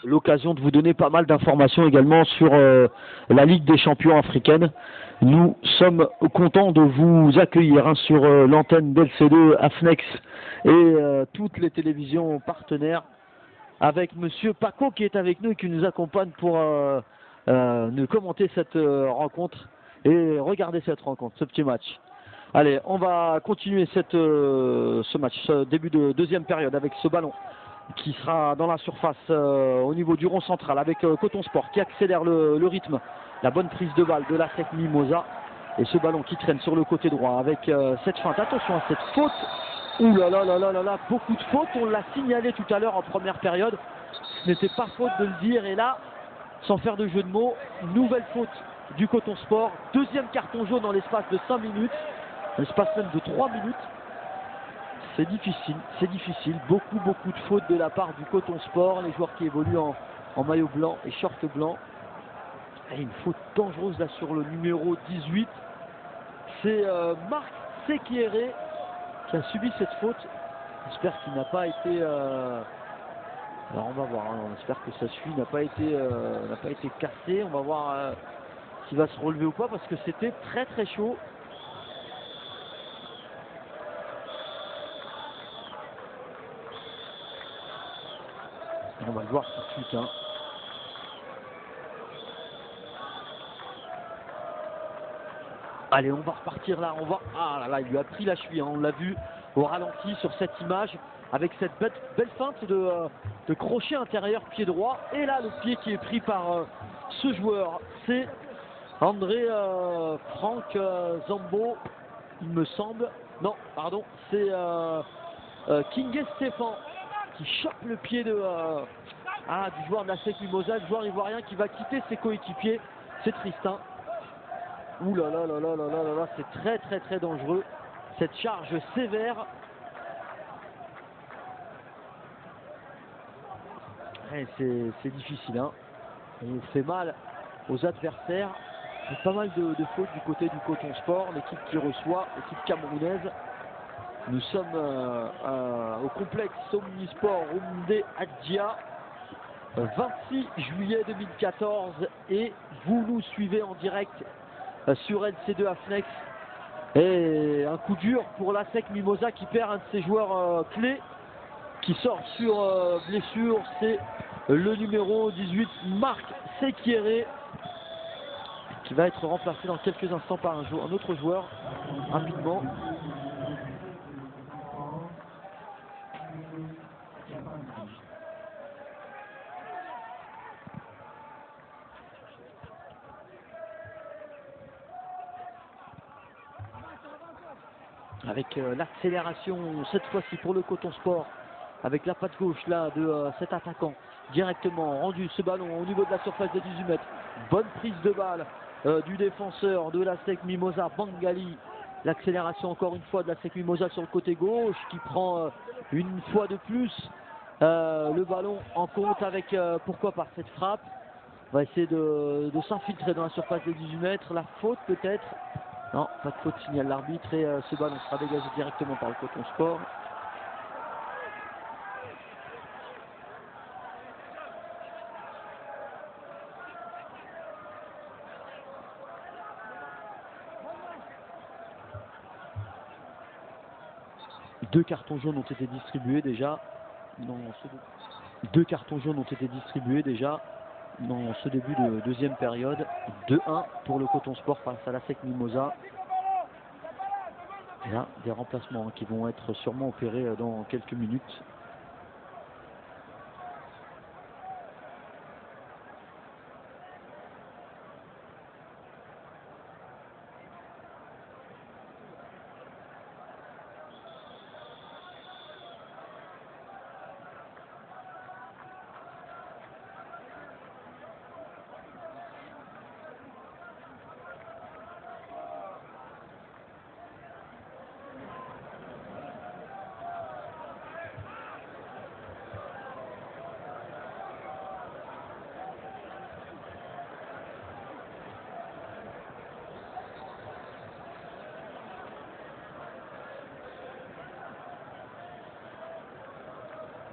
l'occasion de vous donner pas mal d'informations également sur la Ligue des champions africaine. Nous sommes contents de vous accueillir sur l'antenne d'LC2, AFNEX et toutes les télévisions partenaires avec Monsieur Paco qui est avec nous et qui nous accompagne pour nous commenter cette rencontre et regarder cette rencontre, ce petit match. Allez, on va continuer ce match, ce début de deuxième période avec ce ballon qui sera dans la surface au niveau du rond central avec Coton Sport qui accélère le rythme. La bonne prise de balle de la l'ASEC Mimosa et ce ballon qui traîne sur le côté droit avec cette feinte. Attention à cette faute. Ouh là là là là là là, beaucoup de fautes. On l'a signalé tout à l'heure en première période. Ce n'était pas faute de le dire. Et là, sans faire de jeu de mots, nouvelle faute du Coton Sport. Deuxième carton jaune dans l'espace de 5 minutes. L'espace même de 3 minutes. C'est difficile. Beaucoup de fautes de la part du Coton Sport. Les joueurs qui évoluent en maillot blanc et short blanc. Et une faute dangereuse là sur le numéro 18. C'est Marc Sekieré qui a subi cette faute. J'espère qu'il n'a pas été... Alors on va voir, hein. On espère que ça suit, n'a pas été cassé. On va voir s'il va se relever ou pas parce que c'était très chaud. On va le voir tout de suite. Hein. Allez, on va repartir là. Ah là là, il lui a pris la cheville. Hein. On l'a vu au ralenti sur cette image avec cette belle feinte de crochet intérieur pied droit. Et là, le pied qui est pris par ce joueur, c'est André Franck Zambo, il me semble. Non, pardon, c'est King Stéphane qui chope le pied du joueur de la l'ASEC Mimosa, le joueur ivoirien qui va quitter ses coéquipiers. C'est triste, hein. Ouh là là là là là là là, c'est très dangereux. Cette charge sévère. Ouais, c'est difficile, hein. On fait mal aux adversaires. Il y a pas mal de fautes du côté du Coton Sport, l'équipe qui reçoit, l'équipe camerounaise. Nous sommes au complexe Omnisport Oumdé Adja, 26 juillet 2014, et vous nous suivez en direct sur LC2 AFNEX. Et un coup dur pour la l'ASEC Mimosa qui perd un de ses joueurs clés, qui sort sur blessure. C'est le numéro 18, Marc Sekieré, qui va être remplacé dans quelques instants par un autre joueur, rapidement. Avec l'accélération cette fois-ci pour le Coton Sport, avec la patte gauche là de cet attaquant, directement rendu ce ballon au niveau de la surface de 18 mètres. Bonne prise de balle du défenseur de la l'ASEC Mimosa, Bangali. L'accélération encore une fois de la l'ASEC Mimosa sur le côté gauche qui prend une fois de plus le ballon en compte avec pourquoi pas cette frappe. On va essayer de s'infiltrer dans la surface de 18 mètres. La faute peut-être. Non, pas de faute, signale l'arbitre et ce ballon sera dégagé directement par le Coton Sport. Deux cartons jaunes ont été distribués déjà. Deux cartons jaunes ont été distribués déjà dans ce début de deuxième période. 2-1 pour le Coton Sport face à la l'ASEC Mimosa. Il y a des remplacements qui vont être sûrement opérés dans quelques minutes.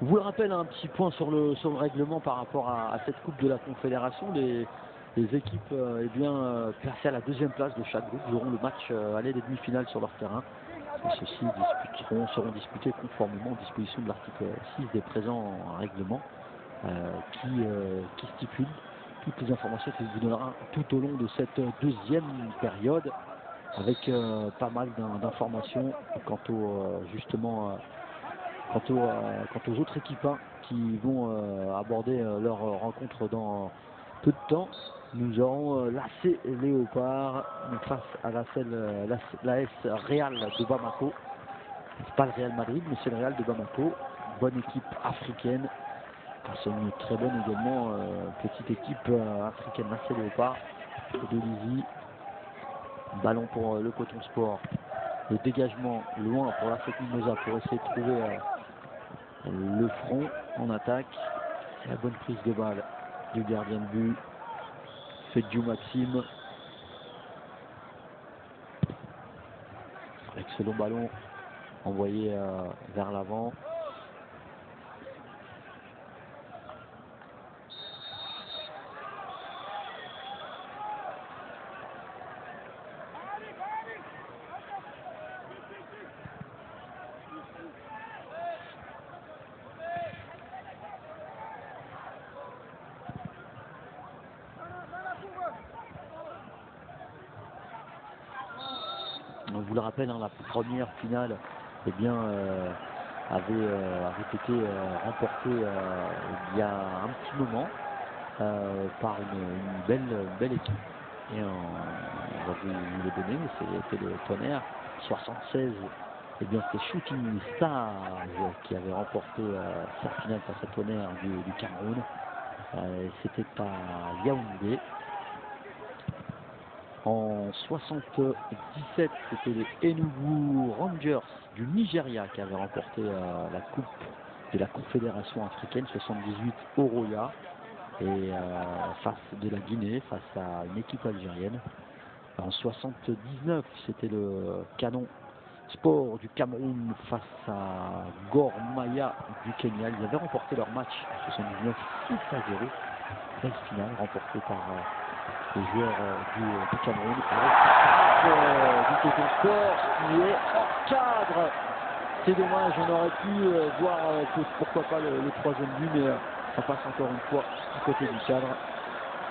Je vous le rappelle, un petit point sur le règlement par rapport à cette Coupe de la Confédération. Les équipes classées à la deuxième place de chaque groupe joueront le match aller des demi-finales sur leur terrain. Et ceux-ci seront disputés conformément aux dispositions de l'article 6 des présents règlements qui stipule toutes les informations qu'il vous donnera tout au long de cette deuxième période, avec pas mal d'informations quant aux autres équipes qui vont aborder leur rencontre dans peu de temps. Nous aurons l'AC Léopard face à l'AS Real de Bamako. C'est pas le Real Madrid, mais c'est le Real de Bamako. Bonne équipe africaine. C'est une très bonne également petite équipe africaine, l'AC Léopard de Lizy. Ballon pour le Coton Sport. Le dégagement loin pour l'AC Mimosa pour essayer de trouver le front en attaque. C'est la bonne prise de balle du gardien de but. Fedjou Maxime. Avec ce long ballon envoyé vers l'avant. On vous le rappelle, la première finale avait été remportée il y a un petit moment par une belle équipe. Et on va vous le donner, c'était le Tonnerre 76. C'est Shooting Stars qui avait remporté sa finale face à Tonnerre du Cameroun. C'était à Yaoundé. En 77, c'était les Enugu Rangers du Nigeria qui avaient remporté la Coupe de la Confédération africaine. 78 Oroya et face de la Guinée, face à une équipe algérienne. En 79, c'était le Canon Sport du Cameroun face à Gor Mahia du Kenya. Ils avaient remporté leur match en 79 6-0. Belle finale remportée par les joueurs du Cameroun, avec du Coton Sport qui est hors cadre. C'est dommage, on aurait pu voir pourquoi pas le troisième but, mais ça passe encore une fois du côté du cadre.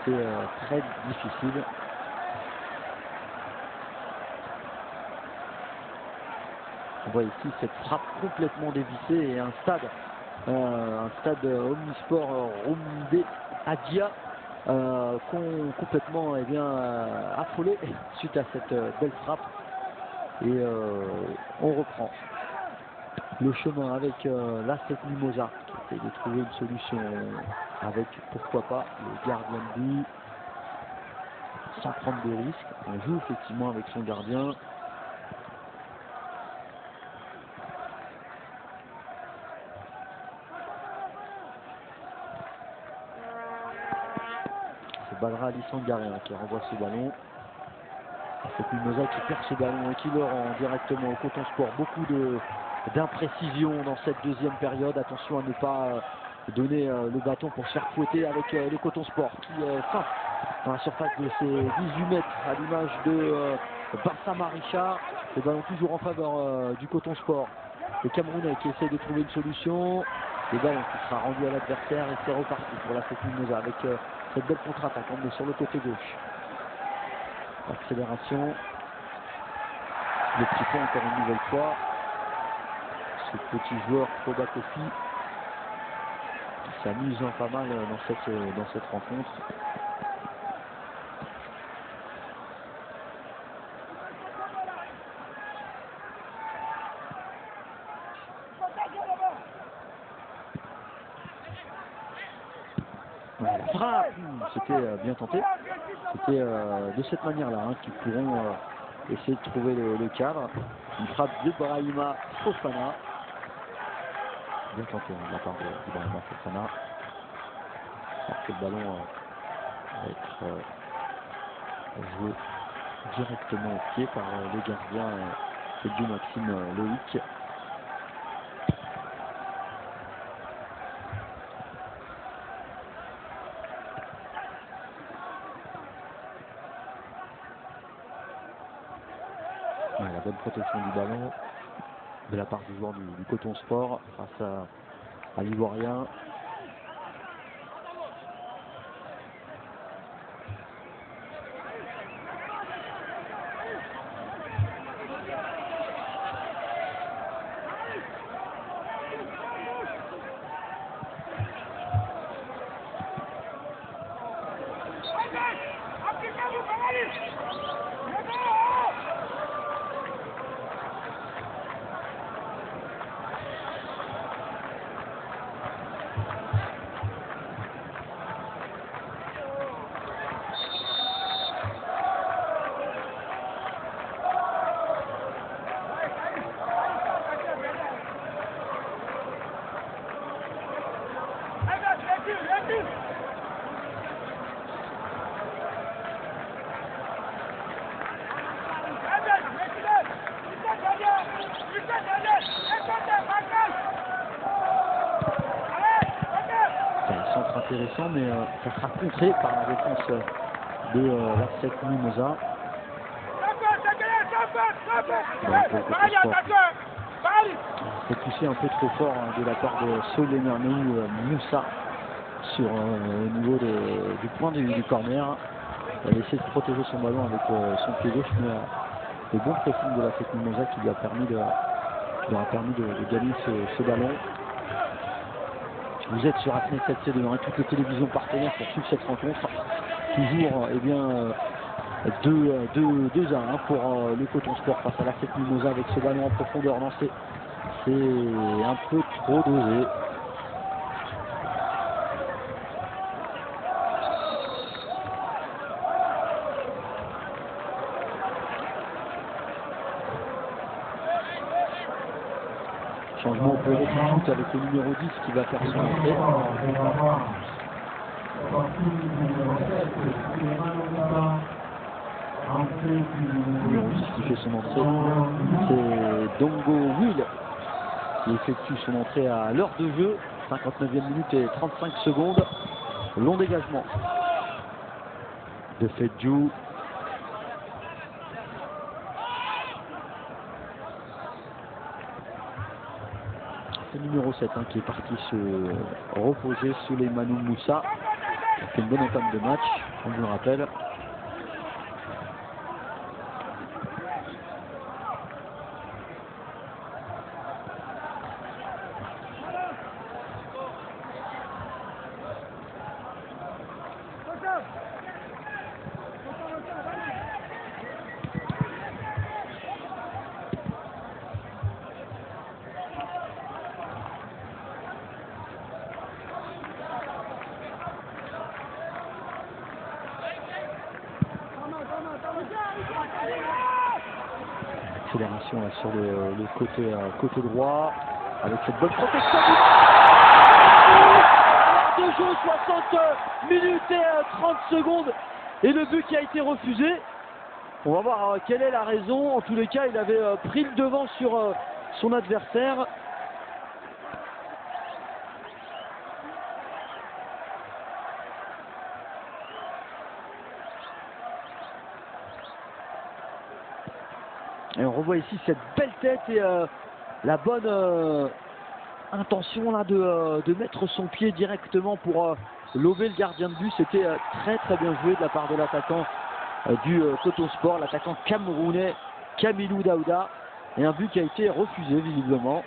C'est très difficile. On voit ici cette frappe complètement dévissée et un stade omnisport Romdé Adia complètement affolé suite à cette belle frappe. Et on reprend le chemin avec l'AC Mimosa qui essaie de trouver une solution avec pourquoi pas le gardien de but sans prendre de risques. On joue effectivement avec son gardien. Badra Ali Sangaré qui renvoie ce ballon. C'est Mimosa qui perd ce ballon et qui le rend directement au Coton Sport. Beaucoup d'imprécision dans cette deuxième période. Attention à ne pas donner le bâton pour se faire fouetter avec le Coton Sport qui feinte dans la surface de ses 18 mètres à l'image de Bassama Richard. Le ballon toujours en faveur du Coton Sport. Le Camerounais qui essaie de trouver une solution. Le ballon qui sera rendu à l'adversaire et c'est reparti pour la Mimosa avec cette belle contre-attaque emmenée sur le côté gauche. Accélération. Le petit point encore une nouvelle fois. Ce petit joueur Koba Kofi qui s'amuse pas mal dans cette rencontre. Voilà, la frappe, c'était bien tenté. C'était de cette manière-là qu'ils pourront essayer de trouver le cadre. Une frappe de Brahima Fofana. Bien tenté de la part de Brahima Fofana. Alors que le ballon va être joué directement au pied par le gardien Fedjou Maxime Loïc. Ouais, la bonne protection du ballon de la part du joueur du Coton Sport face à l'Ivoirien. Centre intéressant, mais ça sera contré par la défense de l'Afsec Mimosa. C'est poussé un peu trop fort de la part de Soleimani Moussa sur au niveau du point du corner. Il a essayé de protéger son ballon avec son pied gauche, mais le bon pressing de l'Afsec Mimosa qui lui a permis de gagner ce ballon. Vous êtes sur AFNEX FC2, hein, toutes les télévisions partenaires pour suivre cette rencontre. Toujours 2-1 pour le Coton Sport face à l'Afsec Mimosa avec ce ballon en profondeur lancé. C'est un peu trop dosé. Changement au pleurer tout de suite avec le numéro 10 qui va faire son entrée. Le numéro 10 qui fait son entrée, c'est Dongo Will qui effectue son entrée à l'heure de jeu, 59e minute et 35 secondes. Long dégagement de Fedjou. C'est le numéro 7 qui est parti se reposer, Souleymane Moussa. Il a fait une bonne entame de match, on vous le rappelle. Accélération là, sur le côté droit avec cette bonne protection de jeu, 60 minutes et 30 secondes et le but qui a été refusé. On va voir quelle est la raison. En tous les cas, il avait pris le devant sur son adversaire. Et on revoit ici cette belle tête et la bonne intention là de mettre son pied directement pour lober le gardien de but. C'était très bien joué de la part de l'attaquant du Coton Sport, l'attaquant camerounais Kamilou Daouda. Et un but qui a été refusé visiblement.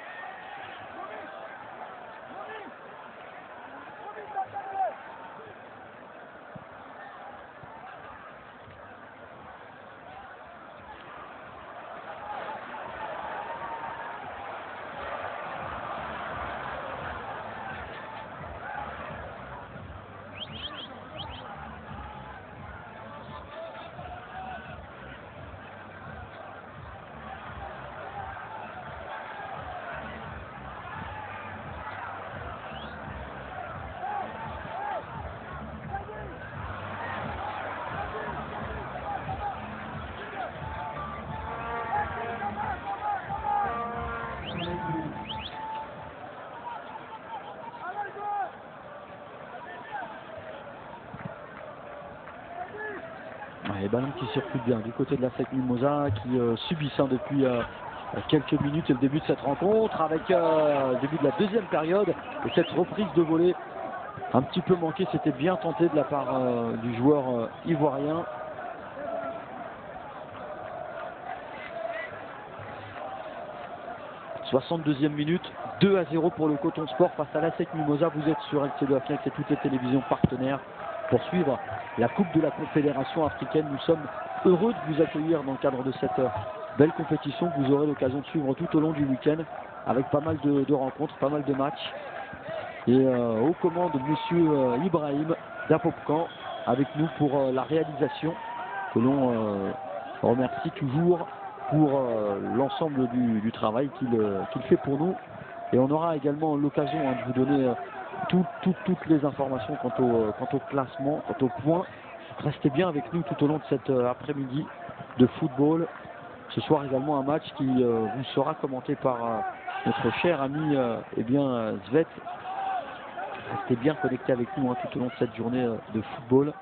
Les ballons qui circulent bien du côté de la SEC Mimosa qui subissent depuis quelques minutes et le début de cette rencontre avec le début de la deuxième période et cette reprise de volée un petit peu manquée. C'était bien tenté de la part du joueur ivoirien. « 62e minute, 2-0 pour le Coton Sport face à la SEC Mimosa. Vous êtes sur LCD Afnex et toutes les télévisions partenaires pour suivre la Coupe de la Confédération africaine. Nous sommes heureux de vous accueillir dans le cadre de cette belle compétition que vous aurez l'occasion de suivre tout au long du week-end avec pas mal de rencontres, pas mal de matchs. Et aux commandes, monsieur Ibrahim d'Apopkan avec nous pour la réalisation que l'on remercie toujours pour l'ensemble du travail qu'il fait pour nous. Et on aura également l'occasion de vous donner toutes les informations quant au classement, quant au point. Restez bien avec nous tout au long de cet après-midi de football. Ce soir également un match qui vous sera commenté par notre cher ami Svet. Restez bien connectés avec nous tout au long de cette journée de football.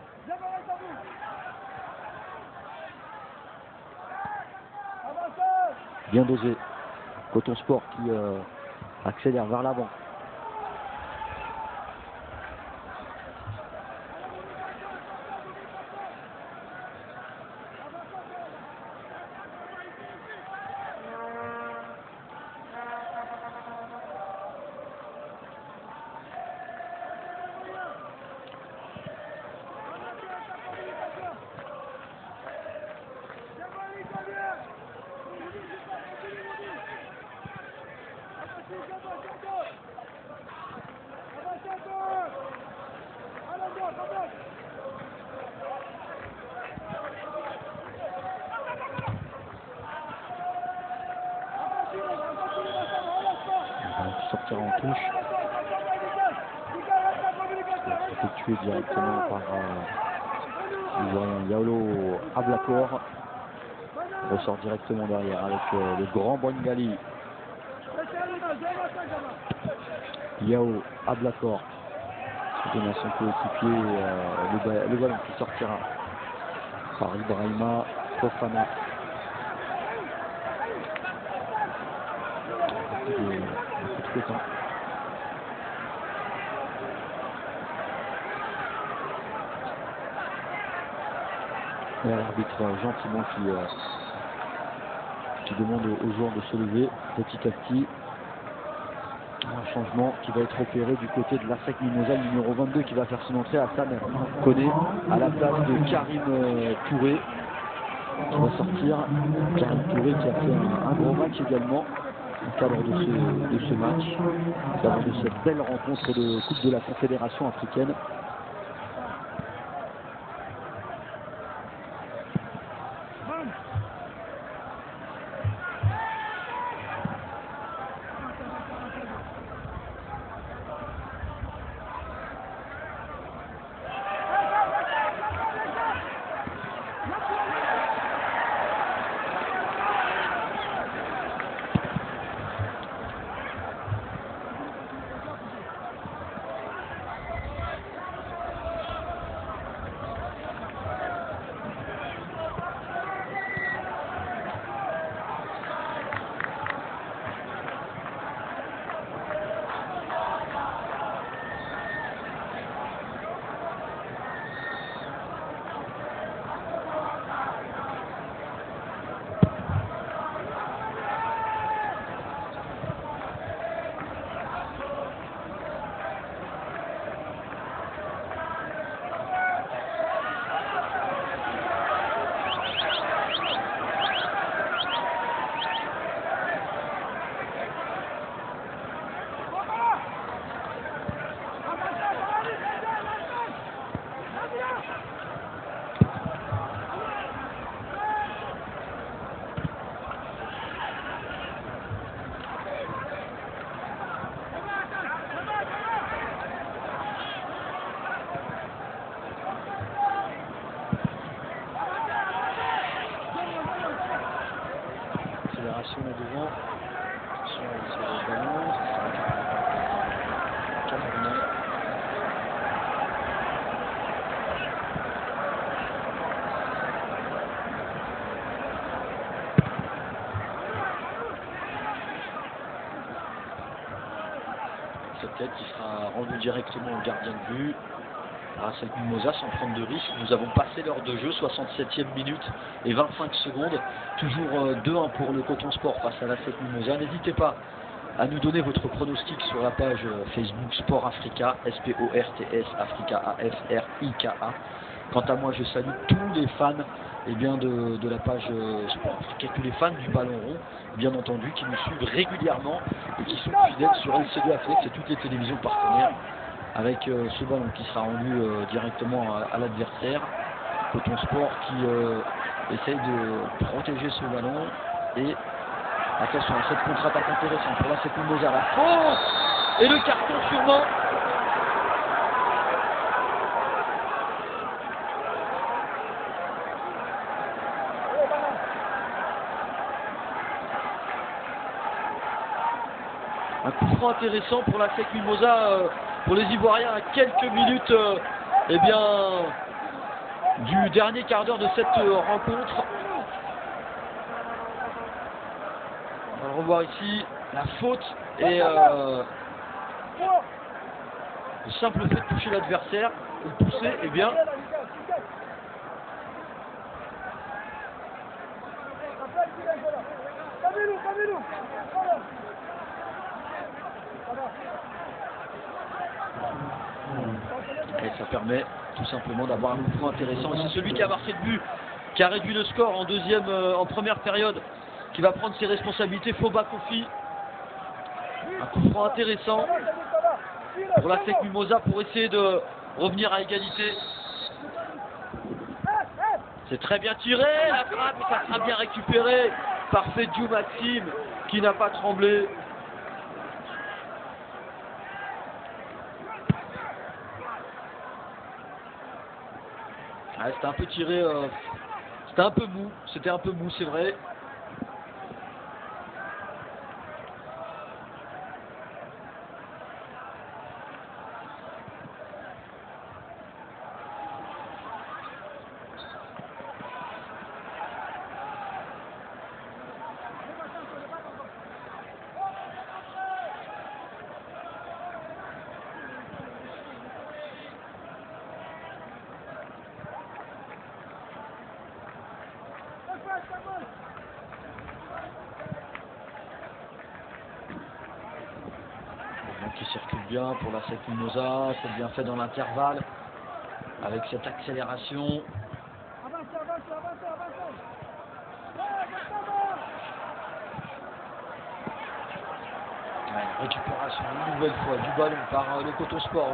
Bien dosé. Coton Sport qui accélère vers l'avant. Sortira en touche. Effectué directement par Yaolo Ablakor. Ressort directement derrière avec le grand Boingali. Yao Ablakor qui donne à son coéquipier le ballon qui sortira par Ibrahima Fofana. Et l'arbitre gentiment qui demande aux joueurs de se lever petit à petit. Un changement qui va être opéré du côté de l'ASEC Mimosa, le numéro 22 qui va faire son entrée, Hassan Koné, à la place de Karim Touré qui va sortir. Karim Touré qui a fait un gros match également au cadre de ce match, au cadre de cette belle rencontre de Coupe de la Confédération africaine. Là devant sur le ballon, tête qui sera rendu directement au gardien de but. Racek Mimosa sans prendre de risque. Nous avons passé l'heure de jeu, 67e minute et 25 secondes. Toujours 2-1 pour le Coton Sport face à Racek Mimosa. N'hésitez pas à nous donner votre pronostic sur la page Facebook Sport Africa, SPORTS Africa, AFRIKA. Quant à moi, je salue tous les fans de la page Sport Africa, tous les fans du ballon rond, bien entendu, qui nous suivent régulièrement et qui sont fidèles sur LC2 Aflex et toutes les télévisions partenaires, avec ce ballon qui sera rendu directement à l'adversaire. Coton Sport qui essaye de protéger ce ballon et attention à cette contre-attaque intéressante pour la Racek Mimosa. La faute et le carton sûrement. Un coup franc intéressant pour la Racek Mimosa, pour les Ivoiriens à quelques minutes du dernier quart d'heure de cette rencontre. On va le revoir ici, la faute et le simple fait de toucher l'adversaire, de le pousser, et ça permet tout simplement d'avoir un coup franc intéressant. Et c'est celui qui a marqué le but, qui a réduit le score en première période, qui va prendre ses responsabilités. Foba Kofi. Un coup franc intéressant pour la Racek Mimosa pour essayer de revenir à égalité. C'est très bien tiré, la frappe, ça sera bien récupéré par Fedjou Maxime qui n'a pas tremblé. C'était un peu tiré, c'était un peu mou, c'est vrai. Qui circule bien pour la Racek Mimosa, c'est bien fait dans l'intervalle avec cette accélération. Récupération une nouvelle fois du ballon par le Coton Sport.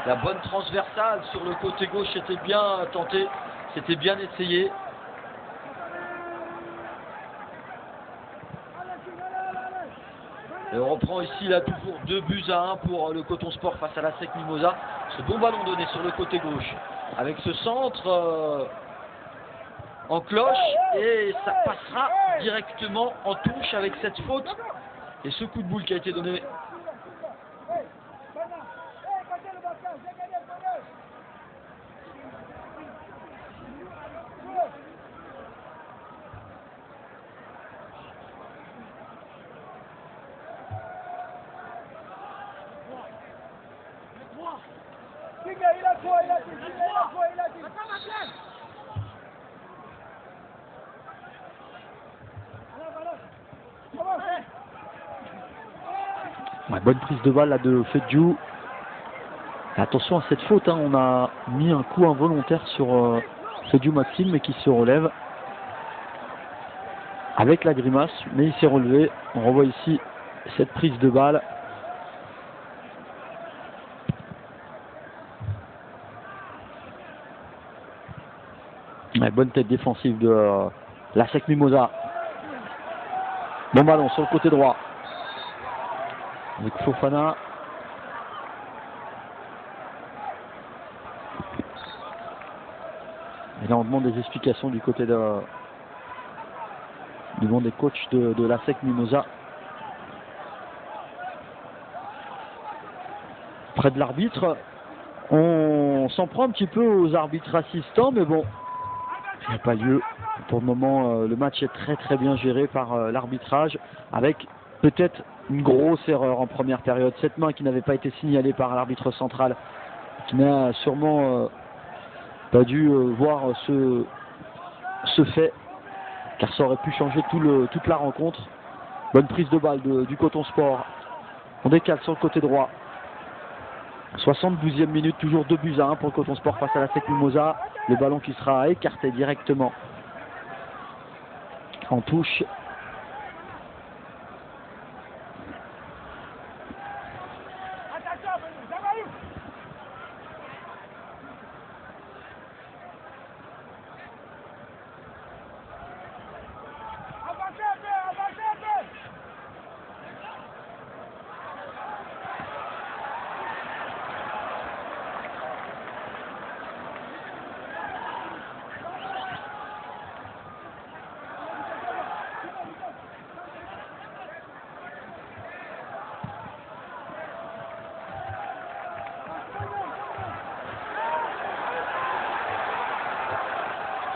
La bonne transversale sur le côté gauche était bien tentée, c'était bien essayé. Et on reprend ici là toujours 2-1 pour le Coton Sport face à la Racek Mimosa. Ce bon ballon donné sur le côté gauche avec ce centre en cloche et ça passera directement en touche avec cette faute et ce coup de boule qui a été donné. Bonne prise de balle là de Fedjou. Attention à cette faute, on a mis un coup involontaire sur Fedjou Maxime mais qui se relève avec la grimace, mais il s'est relevé. On revoit ici cette prise de balle. Bonne tête défensive de la Racek Mimosa. Bon ballon sur le côté droit avec Fofana. Et là on demande des explications du côté du monde des coachs de la Racek Mimosa. Près de l'arbitre, on s'en prend un petit peu aux arbitres assistants, mais bon, il n'y a pas lieu. Pour le moment, le match est très très bien géré par l'arbitrage, avec peut-être une grosse erreur en première période. Cette main qui n'avait pas été signalée par l'arbitre central, qui n'a sûrement pas dû voir ce fait, car ça aurait pu changer toute la rencontre. Bonne prise de balle du Coton Sport. On décale sur le côté droit. 72e minute, toujours 2-1 pour le Coton Sport face à la SEC Mimosa. Le ballon qui sera écarté directement en touche.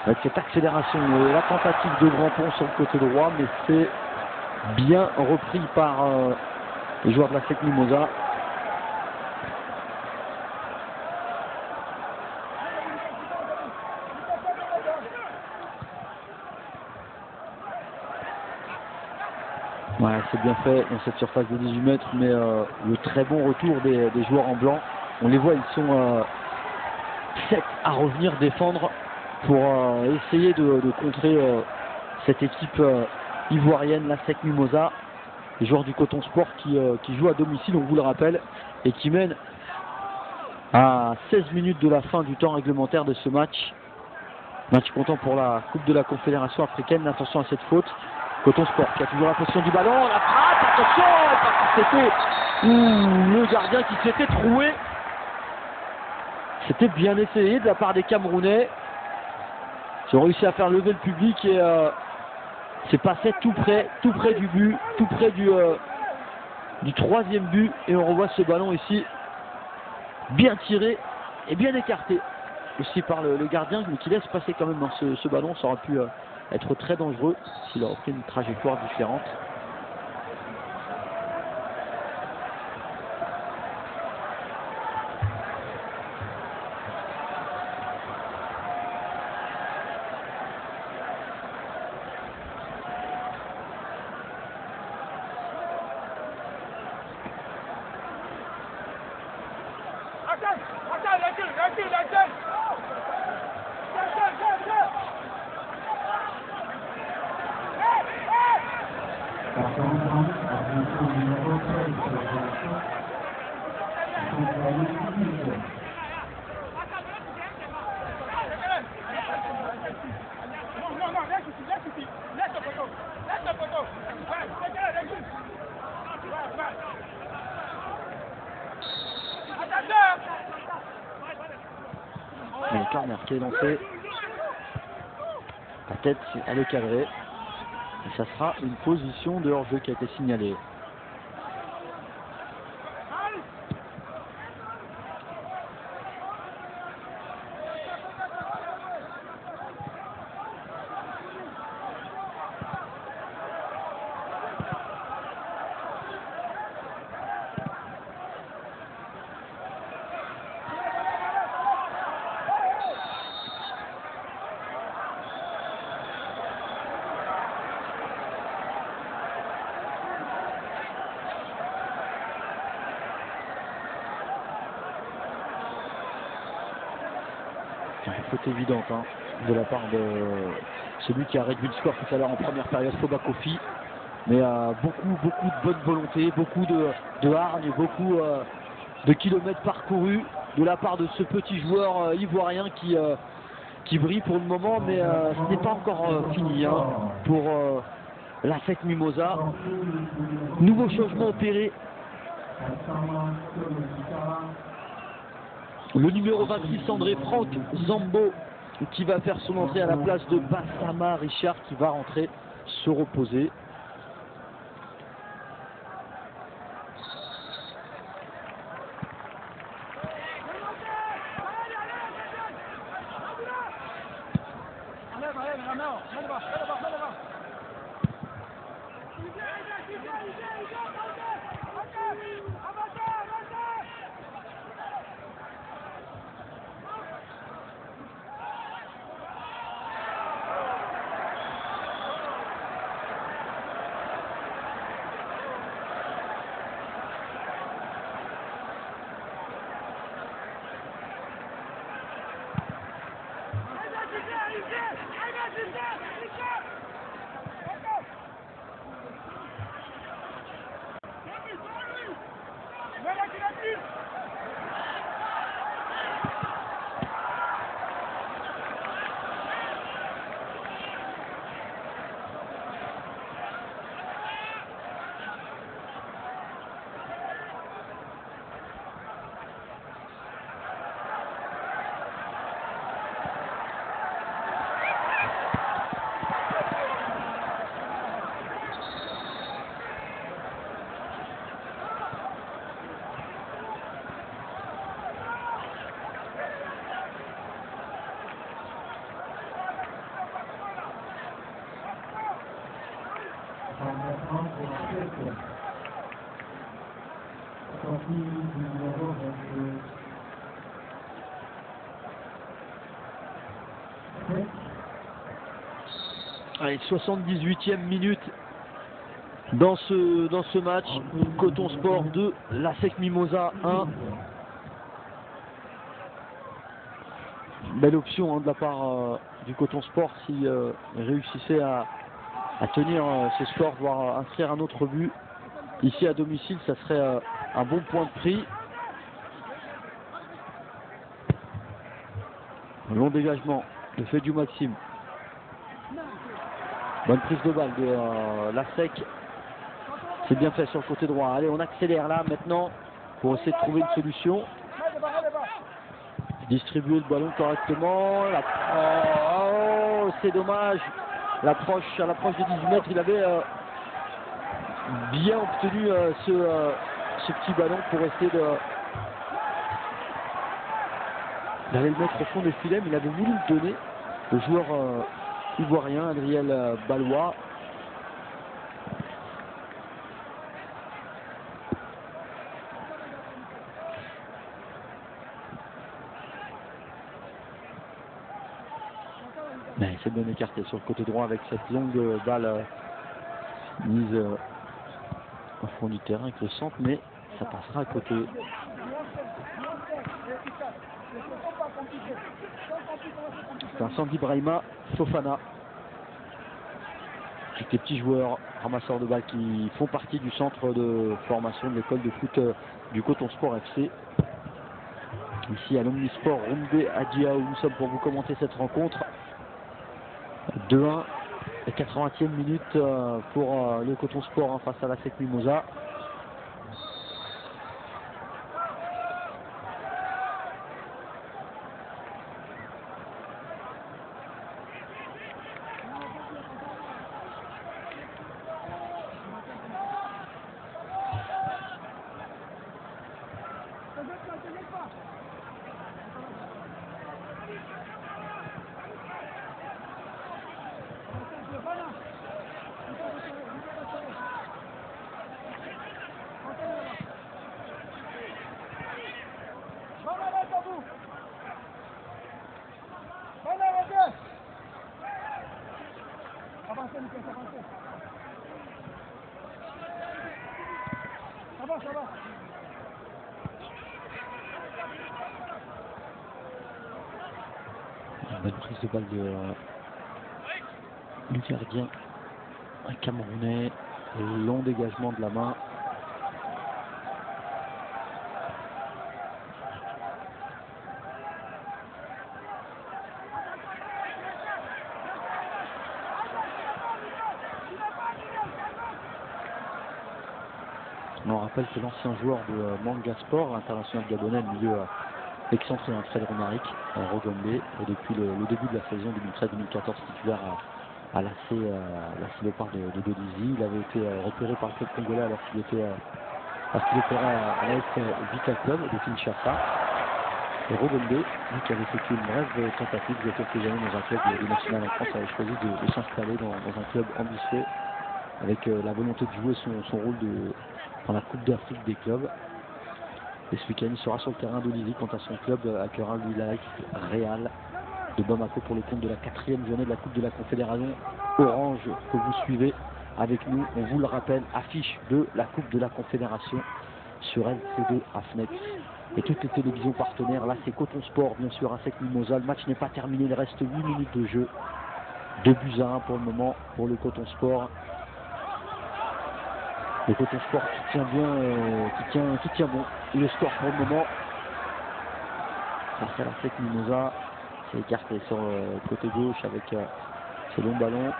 Avec cette accélération, la tentative de grand pont sur le côté droit, mais c'est bien repris par les joueurs de la SEC Mimosa. Ouais, c'est bien fait dans cette surface de 18 mètres, mais le très bon retour des joueurs en blanc. On les voit, ils sont 7 à revenir défendre pour essayer de contrer cette équipe ivoirienne, la SEC Mimosa. Les joueurs du Coton Sport qui jouent à domicile, on vous le rappelle, et qui mènent à 16 minutes de la fin du temps réglementaire de ce match. Match comptant pour la Coupe de la Confédération africaine. Attention à cette faute. Coton Sport qui a toujours la possession du ballon. La frappe, attention, c'était le gardien qui s'était troué. C'était bien essayé de la part des Camerounais. Ils ont réussi à faire lever le public et c'est passé tout près du but, tout près du troisième but. Et on revoit ce ballon ici, bien tiré et bien écarté aussi par le gardien, mais qui laisse passer quand même dans ce ballon. Ça aurait pu être très dangereux s'il aurait pris une trajectoire différente. Le corner qui est lancé. La tête, elle est cadrée. Et ça sera une position de hors-jeu qui a été signalée. Une faute évidente de la part de celui qui a réduit le score tout à l'heure en première période, Foba Kofi. Mais beaucoup de bonne volonté, beaucoup de hargne, beaucoup de kilomètres parcourus de la part de ce petit joueur ivoirien qui brille pour le moment, mais ce n'est pas encore fini pour la SEC Mimosa. Nouveau changement opéré. Le numéro 26, André Franck Zambo, qui va faire son entrée à la place de Bassama Richard, qui va rentrer se reposer. Allez, 78e minute dans ce match. Coton Sport 2, l'ASEC Mimosa 1. Belle option de la part du Coton Sport s'il réussissait à tenir ce score, voire inscrire un autre but. Ici à domicile, ça serait un bon point de prix. Un long dégagement de Fédiou Maxime. Bonne prise de balle de l'ASEC. C'est bien fait sur le côté droit. Allez, on accélère là maintenant pour essayer de trouver une solution. Distribuer le ballon correctement. Oh, c'est dommage. À l'approche des 18 mètres, il avait bien obtenu ce petit ballon pour essayer d'aller le mettre au fond des filets, mais il avait voulu le donner. Le joueur ivoirien, Adriel Ballois. Mais c'est bien écarté sur le côté droit avec cette longue balle mise au fond du terrain avec le centre, mais ça passera à côté. Vincent Ibrahima Fofana. Avec les petits joueurs ramasseurs de balles qui font partie du centre de formation de l'école de foot du Coton Sport FC. Ici à l'Omnisport Roumbe Adjia, où nous sommes pour vous commenter cette rencontre. 2-1, 80e minute pour le Coton Sport face à l'ASEC Mimosa. Bonne prise de balle du gardien, un Camerounais, long dégagement de la main. On rappelle que l'ancien joueur de Manga Sport, international gabonais, milieu excentré en Fred Romaric, Rogombe, et depuis le début de la saison 2013-2014 titulaire à l'AC Léopard de Dodizy. Il avait été repéré par le club congolais alors qu'il était à l'AS Vital Club de Kinshasa. Et Rogombe, lui qui avait effectué une brève tentative il y a quelques années dans un club de national en France, avait choisi de s'installer dans un club ambitieux avec la volonté de jouer son rôle dans la Coupe d'Afrique des clubs. Et ce week-end, il sera sur le terrain d'Olivier quand à son club accueillera l'Ulai Real de Bamako pour le compte de la 4e journée de la Coupe de la Confédération Orange que vous suivez avec nous. On vous le rappelle, affiche de la Coupe de la Confédération sur LC2 AFNEX et toutes les télévisions partenaires. Là c'est Coton Sport bien sûr, ASEC Mimosa. Le match n'est pas terminé, il reste 8 minutes de jeu. 2-1 pour le moment pour le Coton Sport. Le Coton Sport qui tient bien, qui tient bon. Et le score pour le moment, face à l'ASEC Mimosa, c'est écarté sur le côté gauche avec ce long ballon.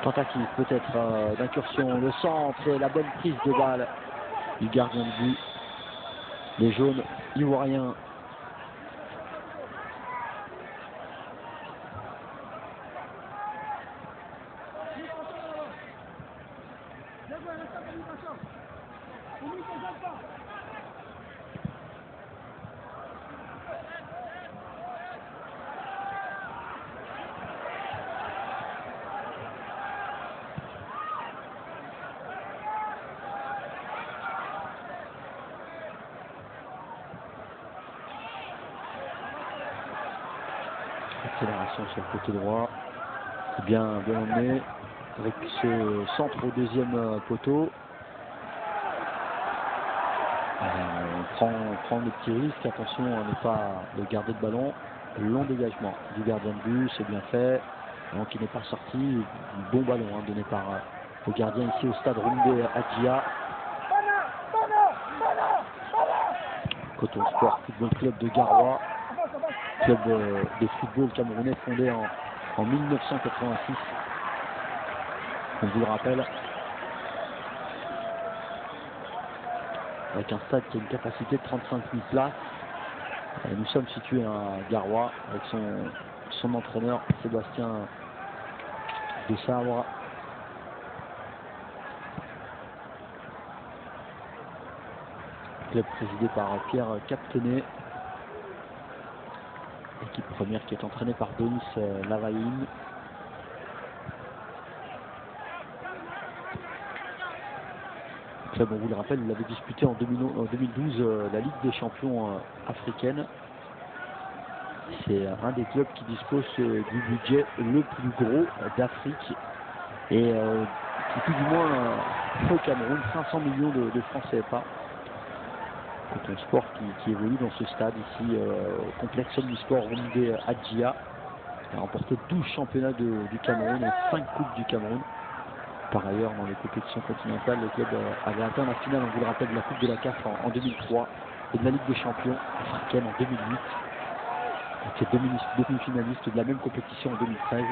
Tentative peut-être d'incursion, le centre et la bonne prise de balle du gardien de but. Les jaunes ivoiriens. Accélération sur le côté droit, bien emmené avec ce centre au deuxième poteau. On prend le petit risque, attention à ne pas le garder de ballon. Long dégagement du gardien de but, c'est bien fait. Donc il n'est pas sorti, bon ballon donné par le gardien ici au stade Rumbe Adjia. Coton Sport Football Club de Garoua. Club de football camerounais fondé en 1986. On vous le rappelle. Avec un stade qui a une capacité de 35 000 places. Nous sommes situés à Garoua avec son entraîneur Sébastien de Sabre. Club présidé par Pierre Captenet. Équipe première qui est entraînée par Denis Lavaïne. Le club, on vous le rappelle, il avait disputé en 2012 la Ligue des champions africaine. C'est un des clubs qui dispose du budget le plus gros d'Afrique et qui tout du moins au Cameroun, 500 millions de francs CFA. Coton Sport qui évolue dans ce stade ici au complexe Omnisport Rumbe Adjia. Il a remporté 12 championnats du Cameroun et 5 coupes du Cameroun. Par ailleurs, dans les compétitions continentales, le club avait atteint la finale, on vous le rappelle, de la Coupe de la CAF en 2003 et de la Ligue des champions africaine en 2008. Il était demi-finaliste de la même compétition en 2013.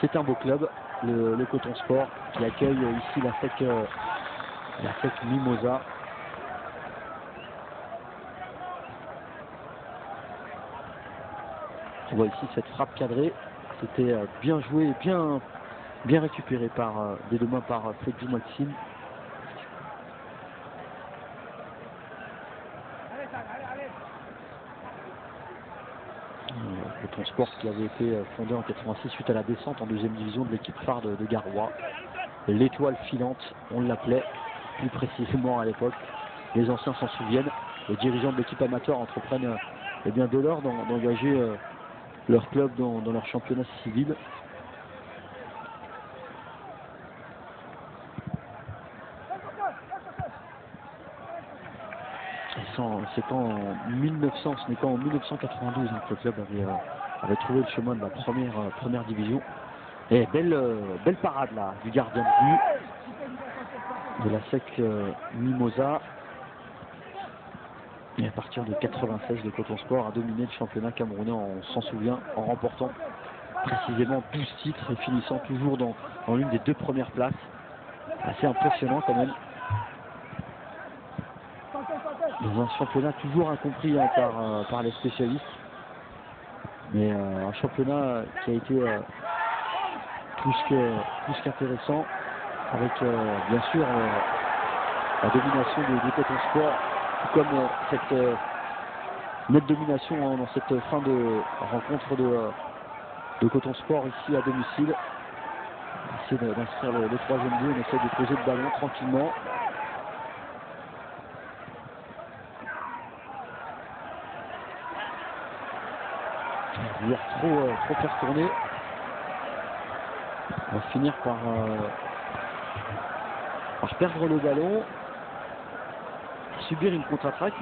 C'est un beau club, le Coton Sport, qui accueille ici la FEC Mimosa. On voit ici cette frappe cadrée. C'était bien joué, bien récupéré des deux mains par Freddy Maxime. Coton Sport qui avait été fondé en 86 suite à la descente en deuxième division de l'équipe phare de Garoua. L'étoile filante, on l'appelait plus précisément à l'époque. Les anciens s'en souviennent. Les dirigeants de l'équipe amateur entreprennent dès lors d'engager leur club dans leur championnat civil. C'est en 1900, ce n'est qu'en 1992 que le club avait trouvé le chemin de la première division. Et belle parade là du gardien de but de la SEC Mimosa. Et à partir de 96, le Coton Sport a dominé le championnat camerounais, on s'en souvient, en remportant précisément 12 titres et finissant toujours dans l'une des deux premières places. Assez impressionnant quand même. Dans un championnat toujours incompris par les spécialistes. Mais un championnat qui a été plus qu'intéressant, avec bien sûr la domination du Coton Sport, tout comme cette nette domination dans cette fin de rencontre de Coton Sport ici à domicile. On essaie d'inscrire le troisième but, on essaie de poser le ballon tranquillement. Vouloir trop faire tourner. On va finir par par perdre le ballon, subir une contre-attaque,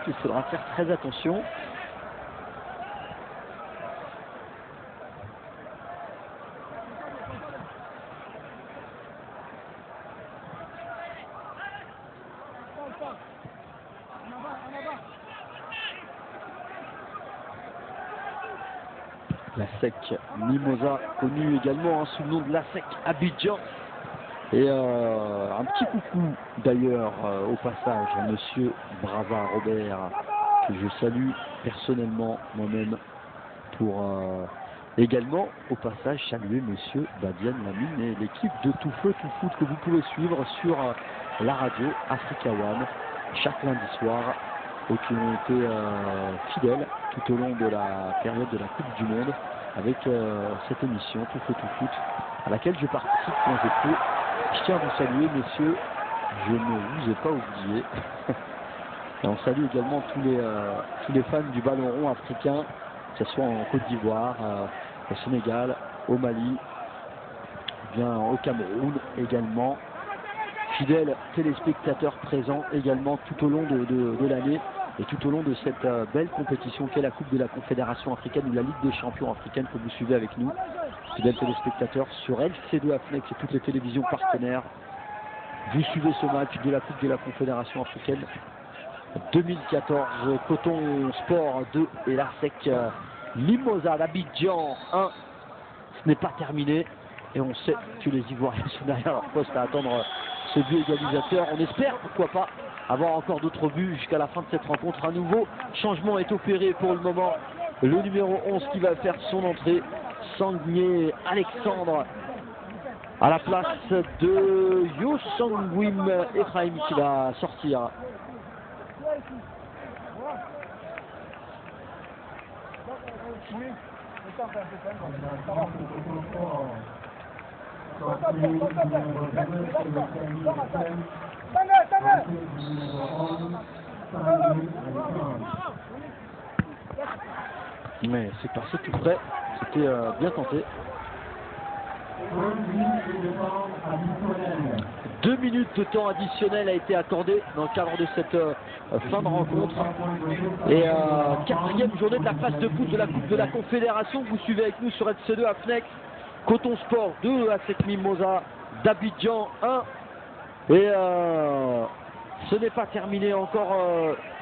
il faudra faire très attention. La SEC Mimosa, connu également sous le nom de la SEC Abidjan. Et un petit coucou d'ailleurs au passage à monsieur Brava Robert, que je salue personnellement moi-même, pour également au passage saluer monsieur Badian Lamine et l'équipe de Tout Feu Tout Foot que vous pouvez suivre sur la radio Africa One chaque lundi soir, et qui ont été fidèles tout au long de la période de la Coupe du Monde avec cette émission Tout Feu Tout Foot à laquelle je participe quand je peux. Je tiens à vous saluer, messieurs, je ne vous ai pas oublié. Et on salue également tous les fans du ballon rond africain, que ce soit en Côte d'Ivoire, au Sénégal, au Mali, bien au Cameroun également. Fidèles téléspectateurs présents également tout au long de l'année et tout au long de cette belle compétition qu'est la Coupe de la Confédération africaine ou la Ligue des champions africaine que vous suivez avec nous. Fidèles téléspectateurs sur LC2 Afnex et toutes les télévisions partenaires. Vous suivez ce match de la Coupe de la Confédération africaine 2014. Coton Sport 2 et la SEC Mimosa d'Abidjan 1. Ce n'est pas terminé et on sait que les Ivoiriens sont derrière leur poste à attendre ce but égalisateur. On espère, pourquoi pas, avoir encore d'autres buts jusqu'à la fin de cette rencontre. Un nouveau changement est opéré pour le moment. Le numéro 11 qui va faire son entrée, Sangné Alexandre, à la place de Yosangwim Ephraim qui va sortir. Mais c'est passé tout près, c'était bien tenté. 2 minutes de temps additionnel a été accordé dans le cadre de cette fin de rencontre. Et 4e journée de la phase de poule de la Coupe de la Confédération que vous suivez avec nous sur FC2 Afnex. Coton Sport 2 à cette Mimosa d'Abidjan 1. Et ce n'est pas terminé, encore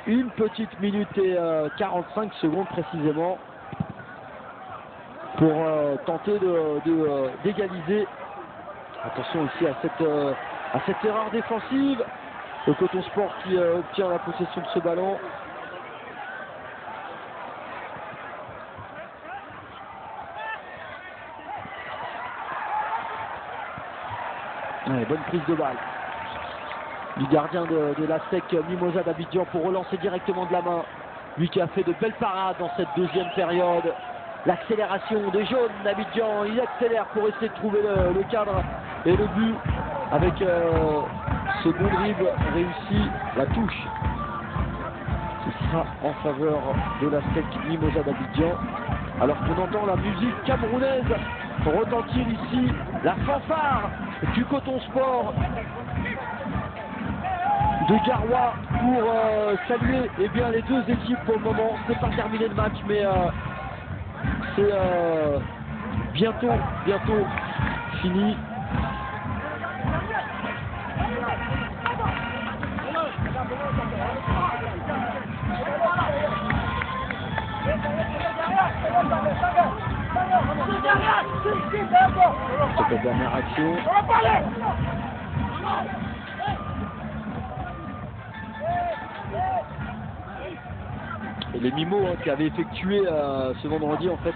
1 petite minute et 45 secondes précisément pour tenter d'égaliser. Attention aussi à cette erreur défensive. Le Coton Sport qui obtient la possession de ce ballon. Ouais, bonne prise de balle du gardien de la SEC Mimosa d'Abidjan pour relancer directement de la main. Lui qui a fait de belles parades dans cette 2e période. L'accélération des jaunes d'Abidjan, il accélère pour essayer de trouver le cadre et le but avec ce bon dribble réussi, la touche. Ce sera en faveur de la SEC Mimosa d'Abidjan. Alors qu'on entend la musique camerounaise retentir ici, la fanfare du Coton Sport de Garoua pour saluer les 2 équipes pour le moment. C'est pas terminé le match, mais c'est bientôt fini. C'est la dernière action. Et les Mimos qui avaient effectué ce vendredi en fait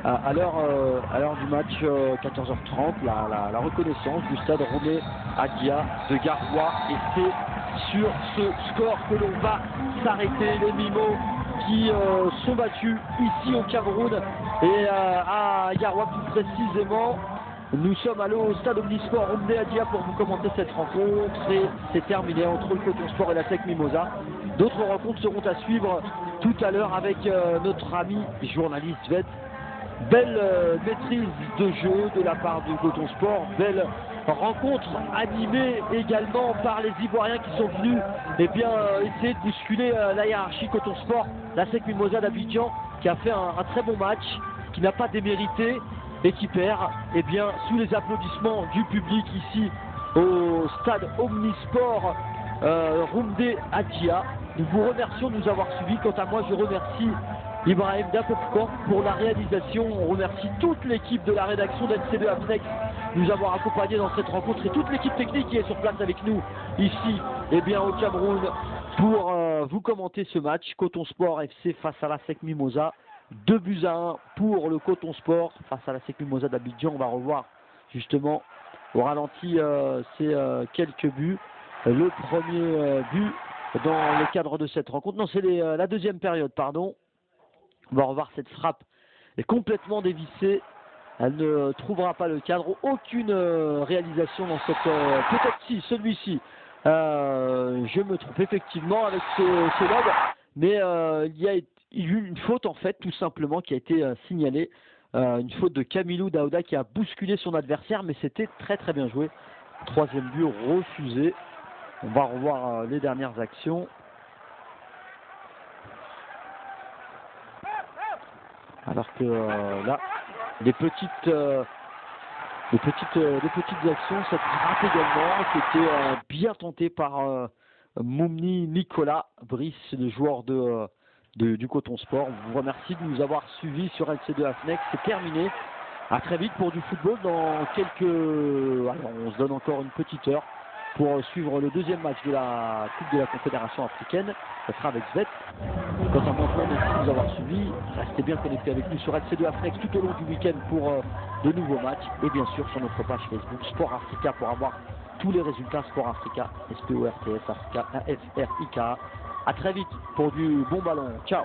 à l'heure du match 14h30 la reconnaissance du stade Roné Aguia de Garoua, et c'est sur ce score que l'on va s'arrêter. Les Mimos qui sont battus ici au Cameroun et à Garoua plus précisément. Nous sommes allés au stade Omnisport Roné Aguia pour vous commenter cette rencontre, et c'est terminé entre le Coton Sport et la SEC Mimosa. D'autres rencontres seront à suivre tout à l'heure avec notre ami journaliste Vette. Belle maîtrise de jeu de la part du Coton Sport, belle rencontre animée également par les Ivoiriens qui sont venus essayer de bousculer la hiérarchie Coton Sport, la SEC Mimosa d'Abidjan, qui a fait un très bon match, qui n'a pas démérité et qui perd sous les applaudissements du public ici au stade Omnisport Roumdé Adia. Nous vous remercions de nous avoir suivis. Quant à moi, je remercie Ibrahim Dapopcorp pour la réalisation. On remercie toute l'équipe de la rédaction d'LC2 Afnex de nous avoir accompagnés dans cette rencontre et toute l'équipe technique qui est sur place avec nous ici au Cameroun pour vous commenter ce match. Coton Sport FC face à la SEC Mimosa. 2-1 pour le Coton Sport face à la SEC Mimosa d'Abidjan. On va revoir justement au ralenti ces quelques buts. Le premier but dans le cadre de cette rencontre. Non, c'est la deuxième période, pardon. On va revoir cette frappe est complètement dévissée. Elle ne trouvera pas le cadre. Aucune réalisation dans cette... peut-être si, celui-ci. Je me trompe effectivement avec ce lob. Mais il y a eu une faute en fait, tout simplement, qui a été signalée. Une faute de Camilou Daouda qui a bousculé son adversaire. Mais c'était très très bien joué. Troisième but refusé. On va revoir les dernières actions. Alors que là, des petites actions, cette frappe également, qui était bien tentée par Moumni Nicolas Brice, le joueur du Coton Sport. On vous remercie de nous avoir suivis sur LC2 Afnex. C'est terminé. À très vite pour du football dans quelques... Alors, on se donne encore une petite heure pour suivre le deuxième match de la Coupe de la Confédération africaine. Ça sera avec Zvet. Quant à moi, merci de nous avoir suivis. Restez bien connectés avec nous sur LC2 Afnex tout au long du week-end pour de nouveaux matchs. Et bien sûr sur notre page Facebook Sport Africa pour avoir tous les résultats Sport Africa, SPORTS Africa, AFRIK. À très vite pour du bon ballon. Ciao.